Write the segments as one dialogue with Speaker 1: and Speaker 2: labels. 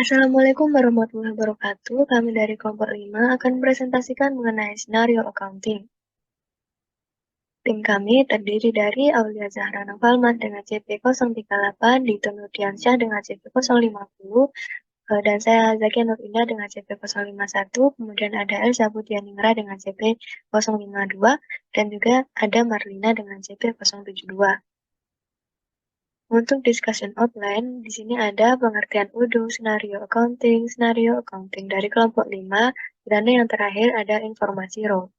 Speaker 1: Assalamualaikum warahmatullahi wabarakatuh. Kami dari kelompok 5 akan presentasikan mengenai skenario accounting. Tim kami terdiri dari Aulia Zahra Novalmas dengan CP038, Dito Nurdiansyah dengan CP050, dan saya Zakia Nur Indah dengan CP051, kemudian ada Elsa Budianingrat dengan CP052, dan juga ada Marlina dengan CP072. Untuk discussion outline, di sini ada pengertian UDO, skenario accounting dari kelompok 5, dan yang terakhir ada informasi role.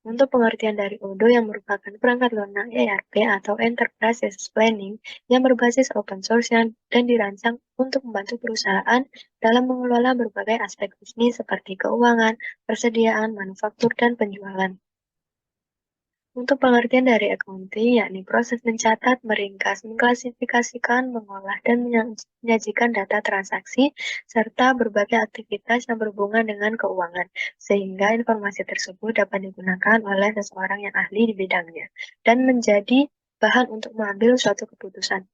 Speaker 1: Untuk pengertian dari UDO yang merupakan perangkat lunak ERP atau Enterprise Resource Planning yang berbasis open source dan dirancang untuk membantu perusahaan dalam mengelola berbagai aspek bisnis seperti keuangan, persediaan, manufaktur, dan penjualan. Untuk pengertian dari accounting, yakni proses mencatat, meringkas, mengklasifikasikan, mengolah, dan menyajikan data transaksi, serta berbagai aktivitas yang berhubungan dengan keuangan, sehingga informasi tersebut dapat digunakan oleh seseorang yang ahli di bidangnya, dan menjadi bahan untuk mengambil suatu keputusan.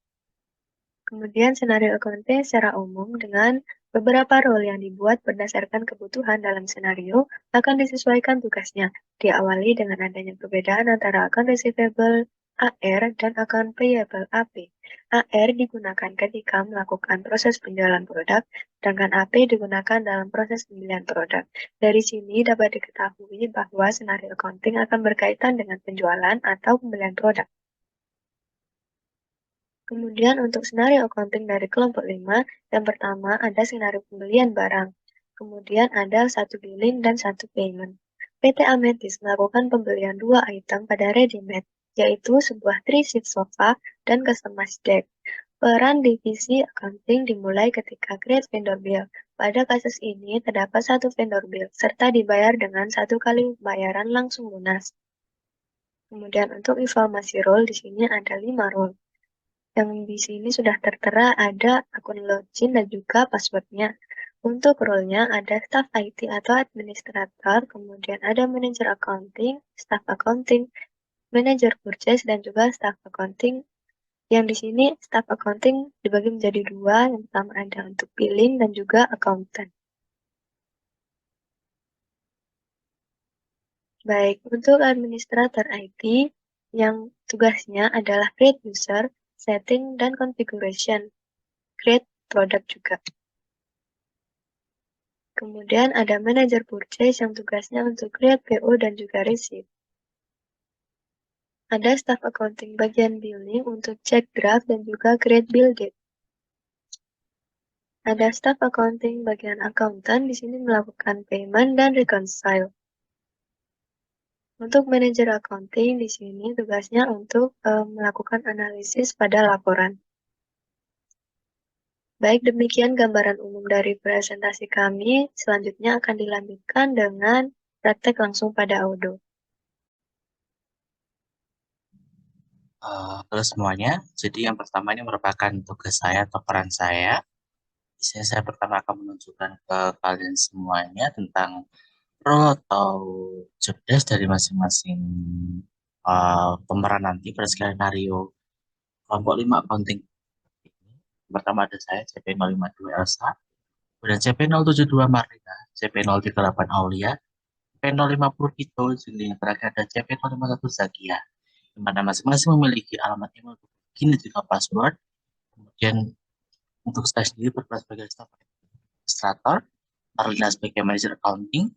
Speaker 1: Kemudian senario accounting secara umum dengan beberapa role yang dibuat berdasarkan kebutuhan dalam senario akan disesuaikan tugasnya. Diawali dengan adanya perbedaan antara account receivable AR dan account payable AP. AR digunakan ketika melakukan proses penjualan produk, sedangkan AP digunakan dalam proses pembelian produk. Dari sini dapat diketahui bahwa senario accounting akan berkaitan dengan penjualan atau pembelian produk. Kemudian untuk senario accounting dari kelompok 5, yang pertama ada senario pembelian barang. Kemudian ada satu billing dan satu payment. PT Ametis melakukan pembelian 2 item pada ready-made, yaitu sebuah 3-seat sofa dan customized deck. Peran divisi accounting dimulai ketika create vendor bill. Pada kasus ini terdapat satu vendor bill, serta dibayar dengan satu kali pembayaran langsung lunas. Kemudian untuk informasi role di sini ada 5 role. Yang di sini sudah tertera ada akun login dan juga passwordnya. Untuk role-nya ada staff IT atau administrator, kemudian ada manager accounting, staff accounting, manager purchase, dan juga staff accounting. Yang di sini staff accounting dibagi menjadi 2, yang pertama ada untuk billing dan juga accountant. Baik, untuk administrator IT, yang tugasnya adalah create user, setting, dan configuration, create product juga. Kemudian ada manajer purchase yang tugasnya untuk create PO dan juga receipt. Ada staff accounting bagian billing untuk cek draft dan juga create bill date. Ada staff accounting bagian accountant di sini melakukan payment dan reconcile. Untuk manajer accounting di sini tugasnya untuk melakukan analisis pada laporan. Baik, demikian gambaran umum dari presentasi kami. Selanjutnya akan dilanjutkan dengan praktek langsung pada Audo.
Speaker 2: Halo semuanya, jadi yang pertama ini merupakan tugas saya atau peran saya. Di sini saya pertama akan menunjukkan ke kalian semuanya tentang role atau job desk dari masing-masing pemeran nanti pada skenario kelompok 5 accounting. Yang pertama ada saya, CP052 Elsa, kemudian CP072 Marlina, CP038 Aulia, CP050 Vito, dan yang terakhir ada CP051 Zakia, di mana masing-masing memiliki alamat email, login dan juga password. Kemudian untuk saya sendiri berperan sebagai staff administrator, Marlina sebagai manager accounting,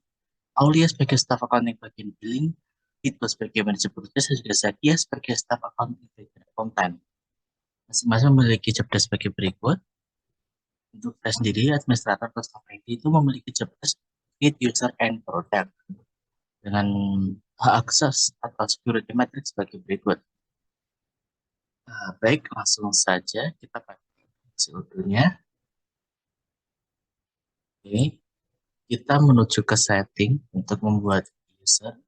Speaker 2: Aulia sebagai staff accounting bagian billing, Vito sebagai manager purchase, dan juga Zakia sebagai staff accounting bagian content. Masing-masing memiliki job desk sebagai berikut. Untuk saya sendiri, administrator atau staff IT itu memiliki job desk create user and product dengan akses atau security matrix sebagai berikut. Baik, langsung saja kita pakai CO2-nya. Oke, kita menuju ke setting untuk membuat user.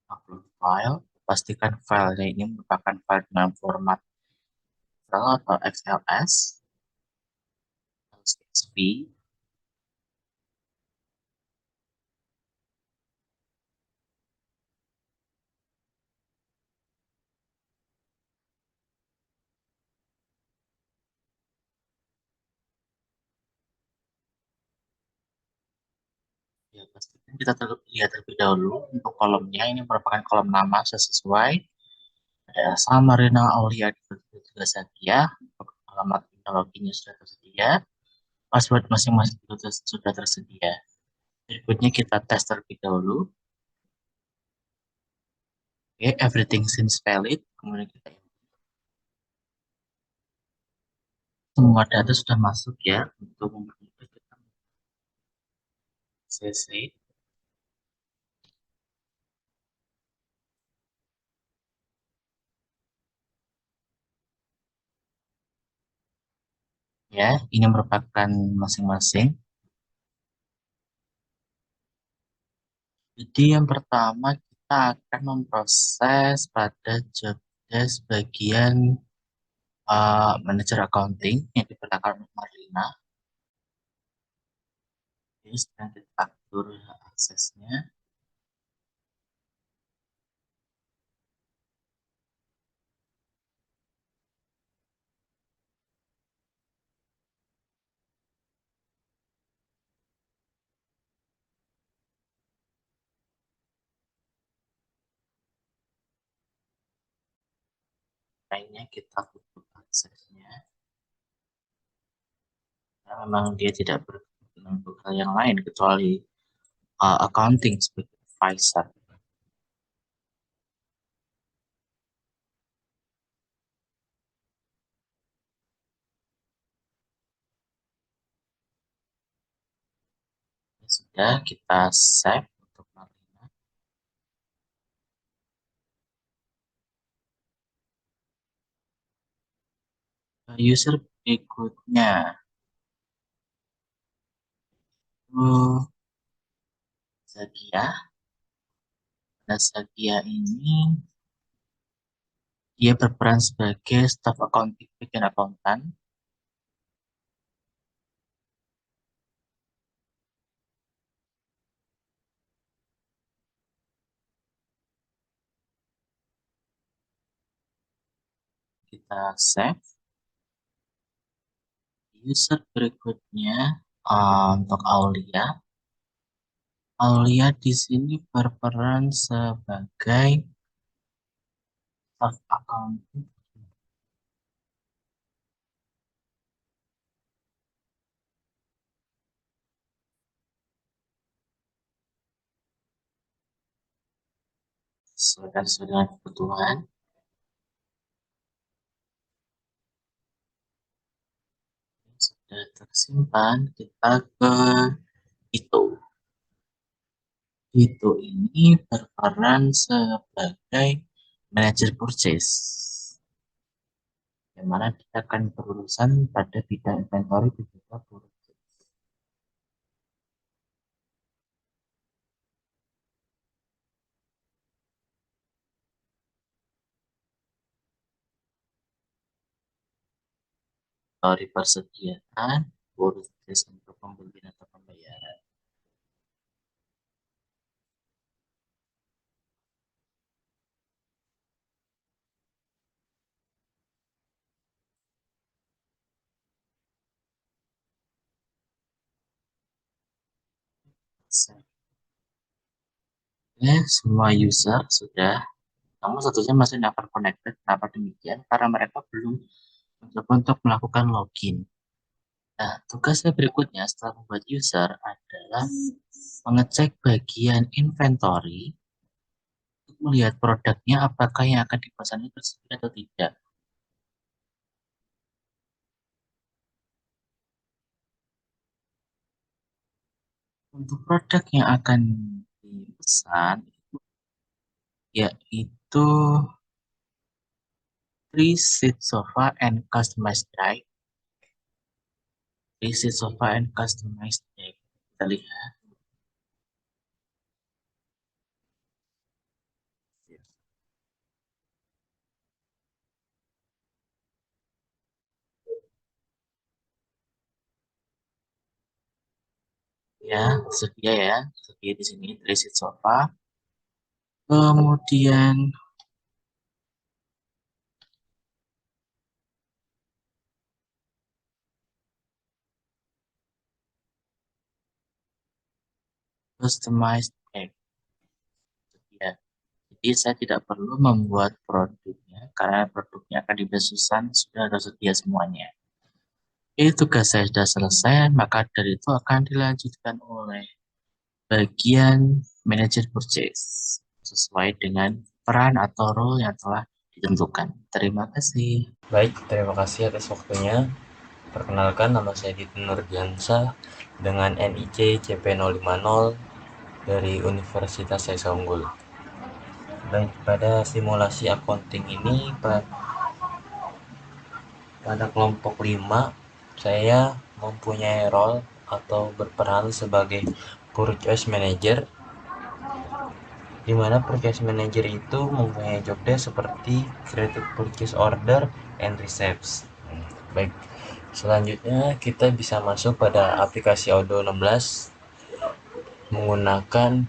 Speaker 2: Upload file, pastikan filenya ini merupakan file dengan format Excel atau XLS, atau CSV. Ya, pastikan kita lihat terlebih dahulu untuk kolomnya. Ini merupakan kolom nama sesuai. Ada Samarina Aulia juga Satya. Alamat teknologinya sudah tersedia. Password masing-masing itu sudah tersedia. Berikutnya kita tes terlebih dahulu. Oke, everything seems valid. Kemudian kita semua data sudah masuk ya untuk mempermudah kita CC. Ya, ini merupakan masing-masing. Jadi yang pertama kita akan memproses pada job desk bagian manajer accounting yang diperlukan oleh Marlina. Ini sedang kita atur aksesnya. Lainnya kita tutup aksesnya. Karena memang dia tidak berguna untuk hal yang lain kecuali accounting sebagai advisor. Ya, sudah kita save untuk Marlina. User berikutnya itu Zakia. Nah, Zakia ini dia berperan sebagai staff accounting bagian akuntan. Kita save. User berikutnya untuk Aulia. Aulia di sini berperan sebagai staff accounting. Sesuai dengan kebutuhan. Sudah tersimpan, kita ke itu. Itu ini berperan sebagai manajer purchase, yang mana dia akan berurusan pada bidang inventory dan juga purchase. Dari persediaan, purchase untuk pembelian atau pembayaran. Ya, semua user sudah, namun satunya masih never connected. Kenapa demikian? Karena mereka belum mencoba untuk melakukan login. Nah, tugasnya berikutnya setelah membuat user adalah mengecek bagian inventory untuk melihat produknya apakah yang akan dipesan itu tersedia atau tidak. Untuk produk yang akan dipesan yaitu 3 seat sofa and customized deck. 3 seat sofa and customized deck. Kita lihat. Ya, tersedia ya. Tersedia di sini 3 seat sofa. Kemudian customized pack. Ya. Jadi saya tidak perlu membuat produknya karena produknya akan dipesan sudah tersedia semuanya. Jadi tugas saya sudah selesai, maka dari itu akan dilanjutkan oleh bagian manajer purchase sesuai dengan peran atau role yang telah ditentukan. Terima kasih.
Speaker 3: Baik, terima kasih atas waktunya. Perkenalkan, nama saya Didi Nurdiansa dengan NIC CP050 dari Universitas Esa Unggul. Baik, pada simulasi accounting ini pada kelompok 5 saya mempunyai role atau berperan sebagai purchase manager, di mana purchase manager itu mempunyai job desk seperti create purchase order and receipts. Baik, selanjutnya kita bisa masuk pada aplikasi Odoo 16 menggunakan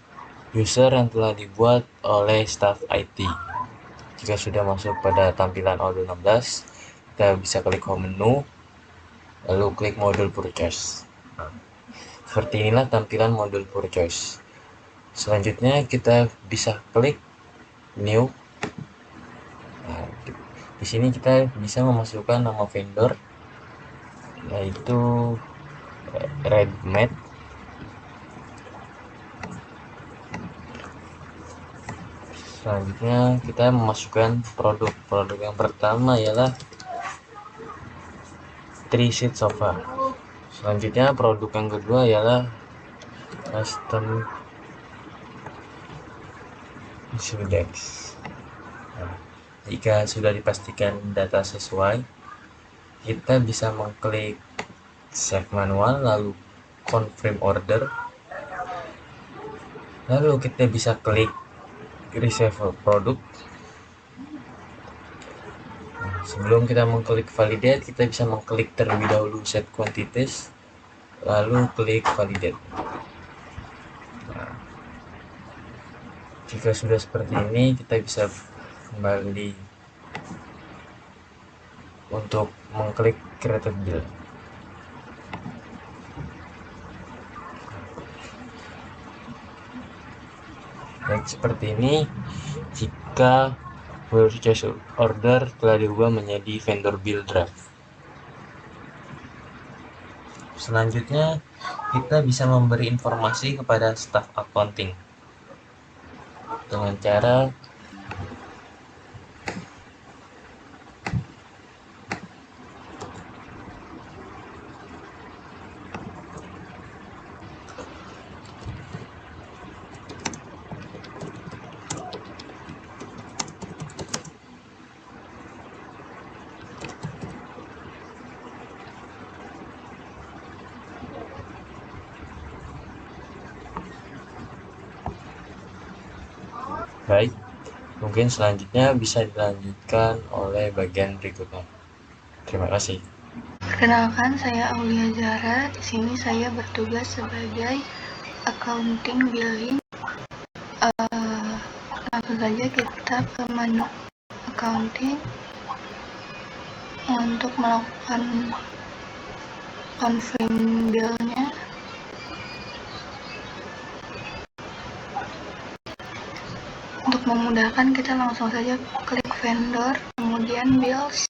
Speaker 3: user yang telah dibuat oleh staff IT. Jika sudah masuk pada tampilan Odoo 16, kita bisa klik home menu, lalu klik modul purchase. Seperti inilah tampilan modul purchase. Selanjutnya kita bisa klik new. Nah, di sini kita bisa memasukkan nama vendor, yaitu Redmate. Selanjutnya kita memasukkan produk yang pertama ialah 3 seat sofa. Selanjutnya produk yang kedua ialah custom index. Nah, jika sudah dipastikan data sesuai, kita bisa mengklik save manual, lalu confirm order, lalu kita bisa klik receive produk. Sebelum kita mengklik validate, kita bisa mengklik terlebih dahulu set quantities, lalu klik validate. Nah, jika sudah seperti ini, kita bisa kembali untuk mengklik create bill. Baik, seperti ini jika purchase order telah diubah menjadi vendor bill draft. Selanjutnya kita bisa memberi informasi kepada staff accounting dengan cara baik. Mungkin selanjutnya bisa dilanjutkan oleh bagian berikutnya. Terima kasih.
Speaker 1: Perkenalkan, saya Aulia Zahra. Di sini saya bertugas sebagai accounting billing. Langsung saja kita ke menu accounting untuk melakukan confirm bill-nya. Untuk memudahkan, kita langsung saja klik vendor, kemudian bills.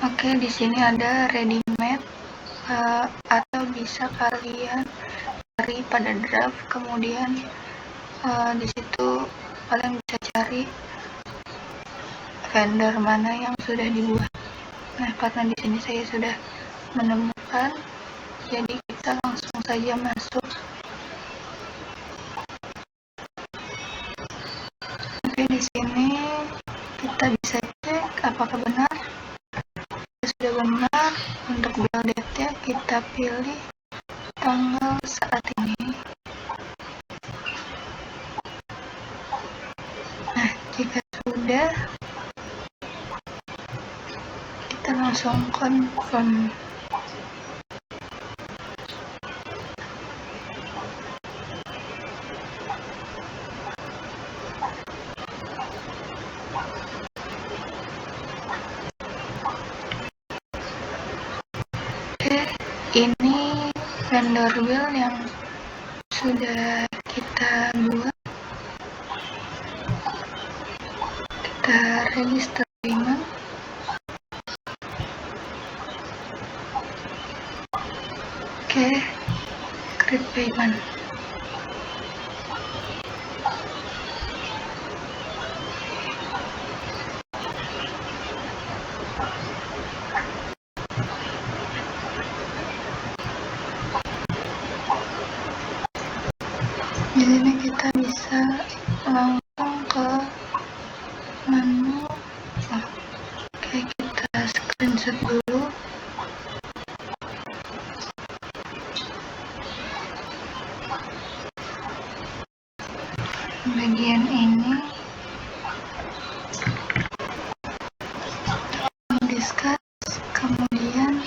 Speaker 1: Oke, di sini ada ready-made, atau bisa kalian cari pada draft, kemudian di situ kalian bisa cari vendor mana yang sudah dibuat. Nah, karena di sini saya sudah menemukan, jadi kita langsung saja masuk. Oke, di sini kita bisa cek apakah benar. Sudah benar, untuk bill date kita pilih tanggal saat ini. Nah, jika sudah,
Speaker 4: kita langsung confirm. Oke, ini vendor bill yang sudah kita buat. Kita register payment. Oke, create payment. Di sini kita bisa langsung ke menu. Oke, kita screenshot dulu. Bagian ini discuss, kemudian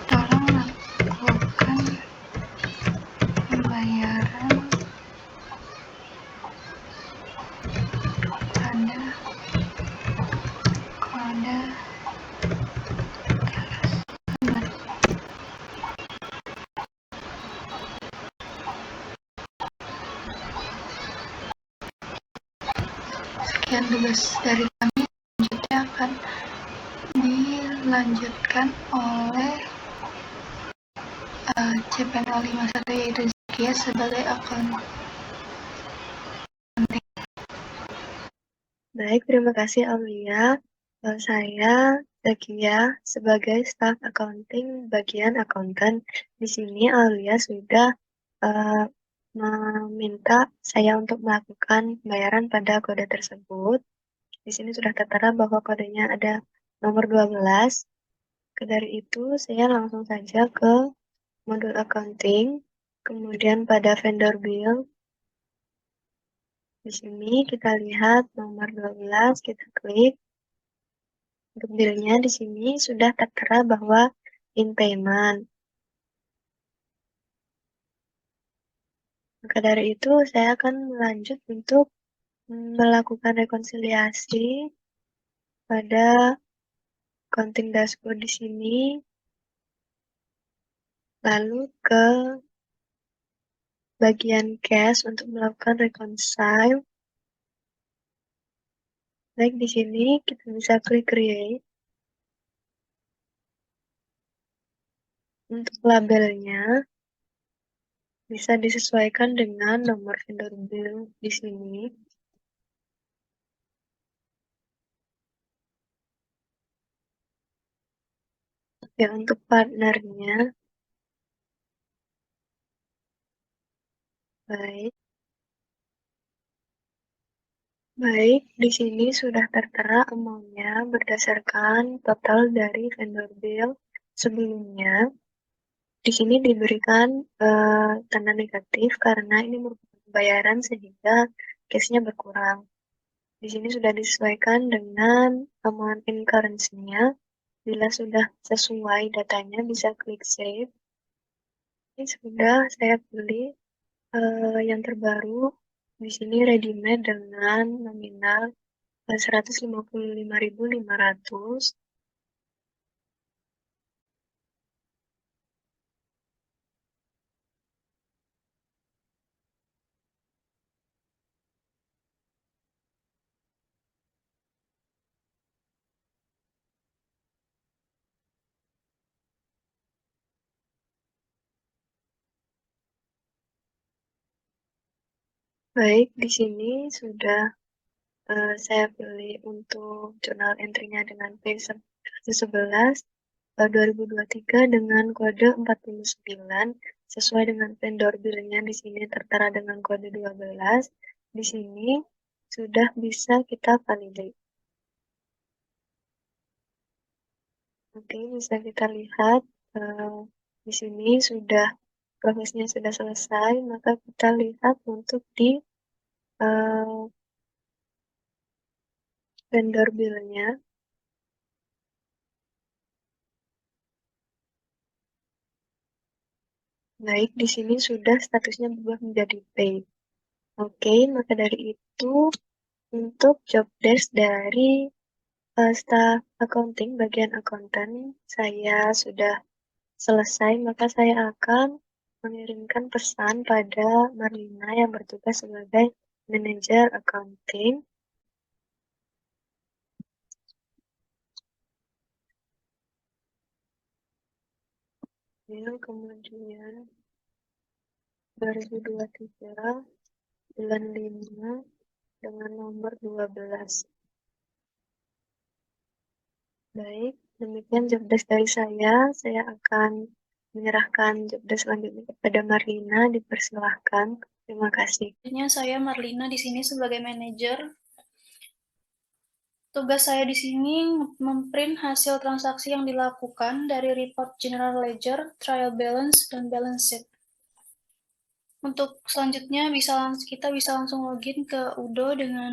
Speaker 4: tolong lakukan pembayaran pada kode sekian tugas dari kami. Selanjutnya akan dilanjutkan oleh CPNO51, yaitu Zakia sebagai akun.
Speaker 1: Baik, terima kasih Aulia. Saya Zakia sebagai staf accounting bagian akuntan. Di sini Aulia sudah meminta saya untuk melakukan pembayaran pada kode tersebut. Di sini sudah tertera bahwa kodenya ada nomor 12. Dari itu, saya langsung saja ke modul accounting, kemudian pada vendor bill. Di sini kita lihat nomor 12, kita klik. Untuk billnya di sini sudah tertera bahwa in payment. Maka dari itu, saya akan melanjut untuk melakukan rekonsiliasi pada accounting dashboard di sini, lalu ke bagian cash untuk melakukan reconcile. Baik, di sini kita bisa klik create. Untuk labelnya bisa disesuaikan dengan nomor vendor bill di sini. Ya, untuk partnernya, baik. Baik, di sini sudah tertera amount-nya berdasarkan total dari vendor bill sebelumnya. Di sini diberikan tanda negatif karena ini merupakan pembayaran sehingga cash-nya berkurang. Di sini sudah disesuaikan dengan amount in currency-nya. Bila sudah sesuai datanya, bisa klik save. Ini sudah saya pilih yang terbaru. Di sini ready-made dengan nominal 155.500. Baik, di sini sudah saya pilih untuk jurnal entry-nya dengan P111 2023 dengan kode 49 sesuai dengan vendor bill-nya. Di sini tertera dengan kode 12. Di sini sudah bisa kita validate. Oke, bisa kita lihat di sini sudah prosesnya sudah selesai, maka kita lihat untuk di vendor bill-nya. Baik, di sini sudah statusnya berubah menjadi paid. Oke, maka dari itu untuk job desk dari staff accounting, bagian akuntan, saya sudah selesai, maka saya akan mengirimkan pesan pada Marlina yang bertugas sebagai manajer accounting. Kemudian 2023 bulan 5 dengan nomor 12. Baik, demikian job desk dari saya. Saya akan menyerahkan job desk selanjutnya kepada Marlina. Dipersilahkan. Terima kasih.
Speaker 4: Saya Marlina di sini sebagai manajer. Tugas saya di sini memprint hasil transaksi yang dilakukan dari report general ledger, trial balance, dan balance sheet. Untuk selanjutnya kita bisa langsung login ke Udo dengan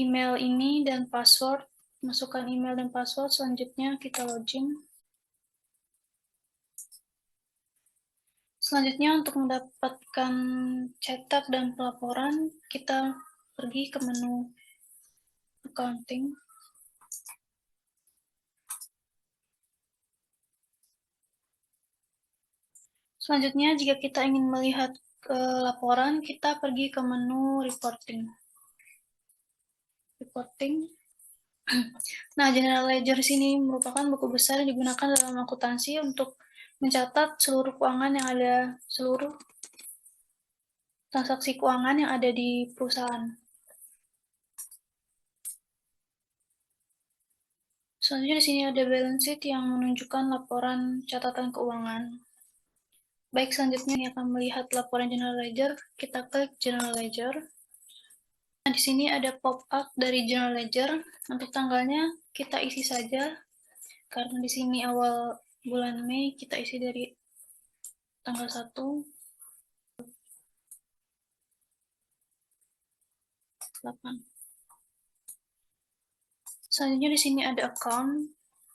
Speaker 4: email ini dan password. Masukkan email dan password, selanjutnya kita login. Selanjutnya untuk mendapatkan cetak dan pelaporan, kita pergi ke menu accounting. Selanjutnya, jika kita ingin melihat laporan, kita pergi ke menu reporting. Nah, general ledger sini merupakan buku besar yang digunakan dalam akuntansi untuk mencatat seluruh keuangan yang ada, seluruh transaksi keuangan yang ada di perusahaan. Selanjutnya di sini ada balance sheet yang menunjukkan laporan catatan keuangan. Baik, selanjutnya ini akan melihat laporan general ledger. Kita klik general ledger. Nah, di sini ada pop-up dari general ledger. Untuk tanggalnya kita isi saja. Karena di sini awal bulan Mei, kita isi dari tanggal 1. 8. Selanjutnya di sini ada account.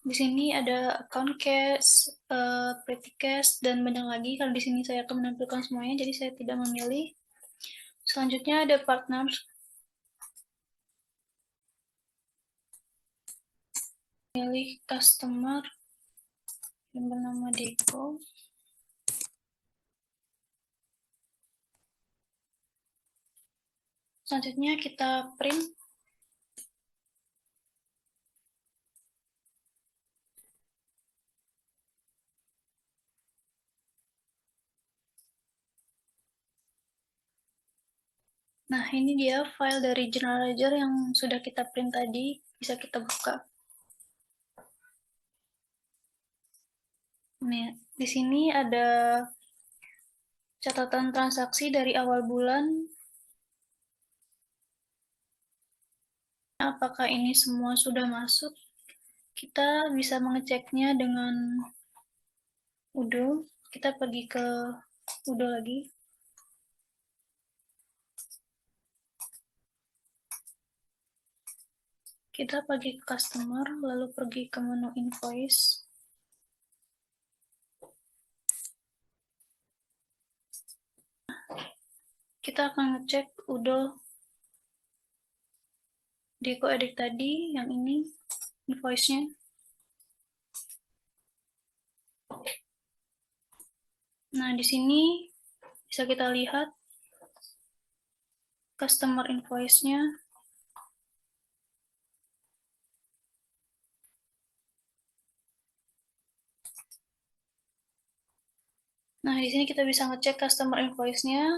Speaker 4: Di sini ada account cash, petty cash, dan banyak lagi. Kalau di sini saya akan menampilkan semuanya, jadi saya tidak memilih. Selanjutnya ada partner. Pilih customer yang bernama Deko. Selanjutnya kita print. Nah, ini dia file dari general ledger yang sudah kita print tadi. Bisa kita buka. Nih, di sini ada catatan transaksi dari awal bulan. Apakah ini semua sudah masuk? Kita bisa mengeceknya dengan Udo. Kita pergi ke Udo lagi. Kita pergi ke customer, lalu pergi ke menu invoice. Kita akan ngecek Udo Deko edit tadi, yang ini invoice-nya. Nah, di sini bisa kita lihat customer invoice-nya. Nah, di sini kita bisa ngecek customer invoice-nya.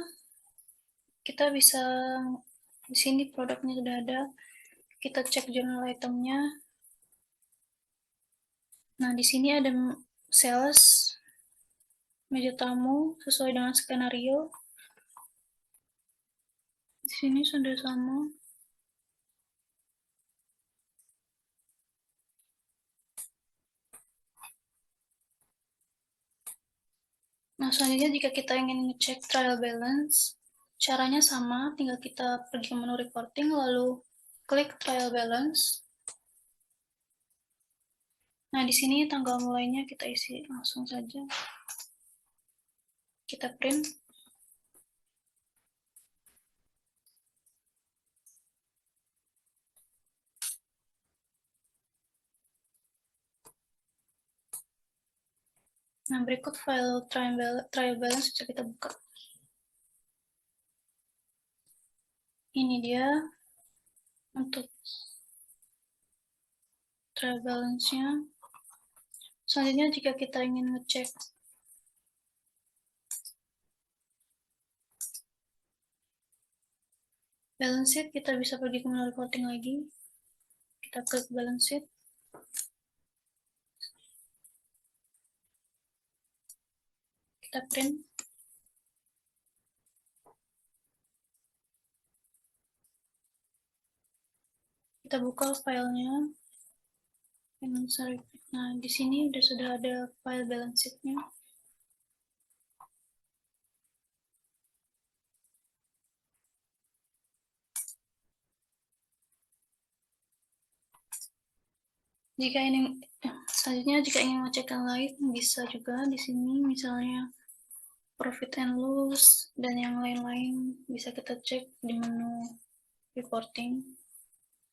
Speaker 4: Kita bisa di sini produknya sudah ada. Kita cek journal item-nya. Nah, di sini ada sales, meja tamu sesuai dengan skenario. Di sini sudah sama. Nah, selanjutnya jika kita ingin ngecek trial balance, caranya sama, tinggal kita pergi ke menu reporting, lalu klik trial balance. Nah, di sini tanggal mulainya kita isi langsung saja. Kita print. Nah, berikut file trial balance bisa kita buka. Ini dia untuk trial balance-nya. Selanjutnya jika kita ingin ngecek balance sheet, kita bisa pergi ke menu reporting lagi. Kita klik balance sheet. Kita print. Kita buka filenya. Nah, di sini sudah ada file balance sheet-nya. Selanjutnya jika ingin ngecek yang lain bisa juga di sini, misalnya profit and loss dan yang lain-lain bisa kita cek di menu reporting.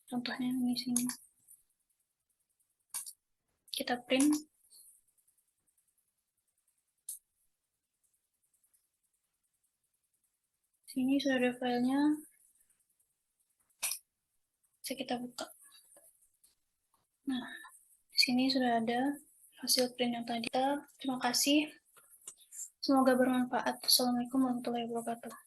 Speaker 4: Contohnya di sini. Kita print. Sini sudah ada filenya. Bisa kita buka. Nah, di sini sudah ada hasil print yang tadi. Terima kasih. Semoga bermanfaat. Assalamualaikum warahmatullahi wabarakatuh.